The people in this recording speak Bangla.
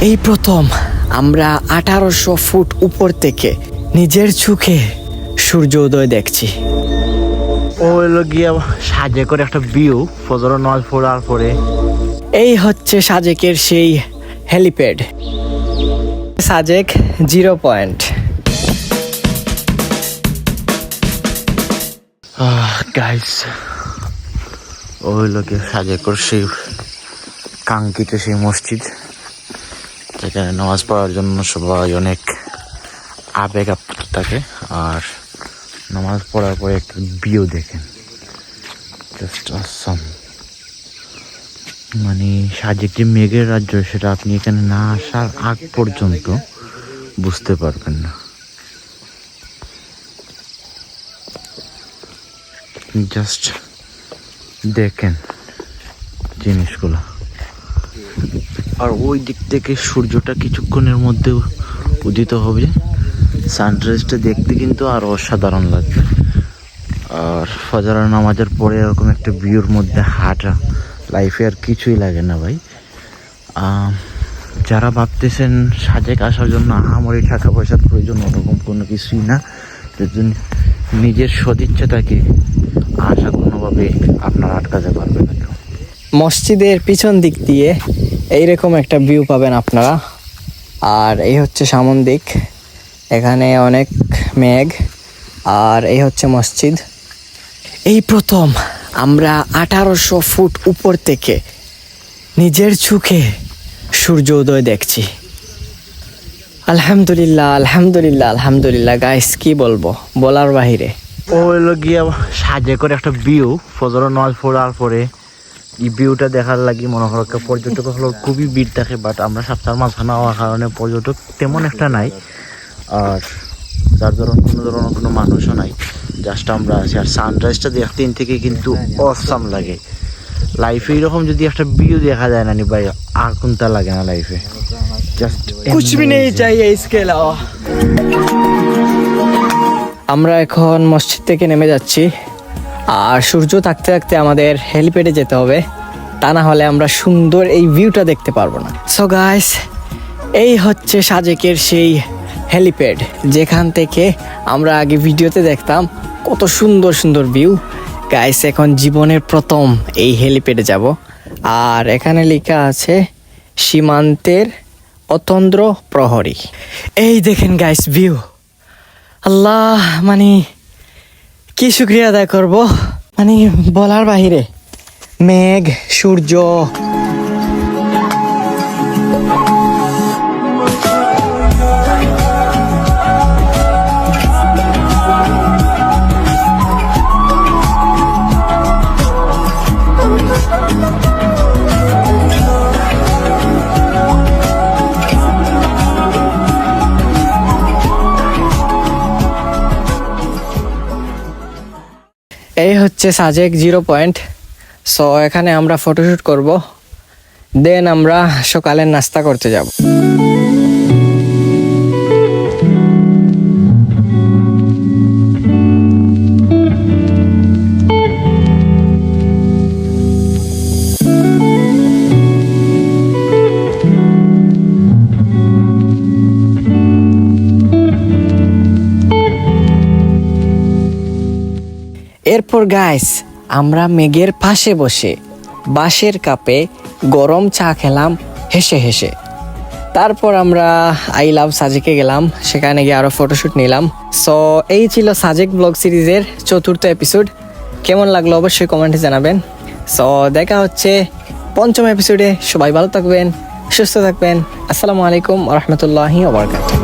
এই প্রথম আমরা 1800 ফুট উপর থেকে নিজের চোখে সূর্যোদয় দেখছি। ও হলো গিয়া সাজে করে একটা ভিউ ফজর নামাজ পড়ার পরে। এই হচ্ছে সাজেকের সেই হেলিপ্যাড, সাজেক 0 পয়েন্ট। গাইস, ও হলো গিয়ে সাজেকর সেই কাঙ্ক্ষিত সেই মসজিদ, যেখানে নামাজ পড়ার জন্য সবাই অনেক আবেগ আপ্লুত থাকে। আর নামাজ পড়ার পরে একটা ভিউ দেখেন, জাস্ট অসাম। মানে সাজেক যে মেঘের রাজ্য, সেটা আপনি এখানে না আসার আগ পর্যন্ত বুঝতে পারবেন না। জাস্ট দেখেন জিনিসগুলো। আর ওই দিক থেকে সূর্যটা কিছুক্ষণের মধ্যে উদিত হবে। সানরাইজটা দেখতে কিন্তু আরো অসাধারণ লাগবে। আর ফজরের নামাজের পরে এরকম একটা ভিউর মধ্যে হাঁটা লাইফে আর কিছুই লাগে না ভাই। যারা ভাবতেছেন সাজেক আসার জন্য আহামরি টাকা পয়সার প্রয়োজন, ওরকম কোনো কিছুই না। যদি নিজের সদিচ্ছা থাকে, আশা কোনোভাবে আপনার আটকাতে পারবে না কেউ। মসজিদের পিছন দিক দিয়ে এইরকম একটা ভিউ পাবেন আপনারা। আর এই হচ্ছে সামন দিক, এখানে অনেক মেঘ। আর এই হচ্ছে মসজিদ। এই প্রথম আমরা 1800 ফুট উপর থেকে নিজের চোখে সূর্যোদয় দেখছি। আলহামদুলিল্লাহ, আলহামদুলিল্লাহ, আলহামদুলিল্লাহ গাইস, কি বলবো, বলার বাহিরে। ও হলো গিয়া সাজে করে একটা ভিউ ফজর নামাজ পড়ার পরে। এই ভিউটা দেখার লাগি মনে হয় পর্যটক হলো খুবই ভিড় থাকে, বাট আমরা সপ্তাহের মাঝখানে হওয়ার কারণে পর্যটক তেমন একটা নাই। আর যার ধরনের কোনো মানুষও নাই, জাস্ট আমরা আছি। আর সানরাইজটা দেখতে থেকে কিন্তু অসাম লাগে। লাইফে এরকম যদি একটা ভিউ দেখা যায় না ভাই, আর কোনটা লাগে না লাইফে। জাস্ট কুছ ভি নেই চাইয়ে ইসকে আলাওয়া। আমরা এখন মসজিদ থেকে নেমে যাচ্ছি। আর সূর্য থাকতে থাকতে আমাদের হেলিপ্যাডে যেতে হবে, তা না হলে আমরা সুন্দর এই ভিউটা দেখতে পারবো না। সো গাইস, এই হচ্ছে সাজেকের সেই হেলিপ্যাড, যেখান থেকে আমরা আগে ভিডিওতে দেখতাম কত সুন্দর সুন্দর ভিউ। গাইস, এখন জীবনের প্রথম এই হেলিপ্যাডে যাব। আর এখানে লেখা আছে সীমান্তের অতন্দ্র প্রহরী। এই দেখেন গাইস ভিউ, আল্লাহ, মানে কি শুক্রিয়া আদায় করব, মানে বলার বাহিরে। মেঘ, সূর্য, এই হচ্ছে সাজেক 0 পয়েন্ট। সো এখানে আমরা ফটোশুট করব, দেন আমরা সকালের নাস্তা করতে যাব। এরপর গাইস, আমরা মেঘের পাশে বসে বাঁশের কাপে গরম চা খেলাম হেসে হেসে। তারপর আমরা আই লাভ সাজেকে গেলাম, সেখানে গিয়ে আরও ফটোশ্যুট নিলাম। সো এই ছিল সাজেক ব্লগ সিরিজের 4th এপিসোড। কেমন লাগলো অবশ্যই কমেন্টে জানাবেন। সো দেখা হচ্ছে 5ম এপিসোডে। সবাই ভালো থাকবেন, সুস্থ থাকবেন। আসসালামু আলাইকুম ওয়া রাহমাতুল্লাহি ওয়া বারাকাতুহু।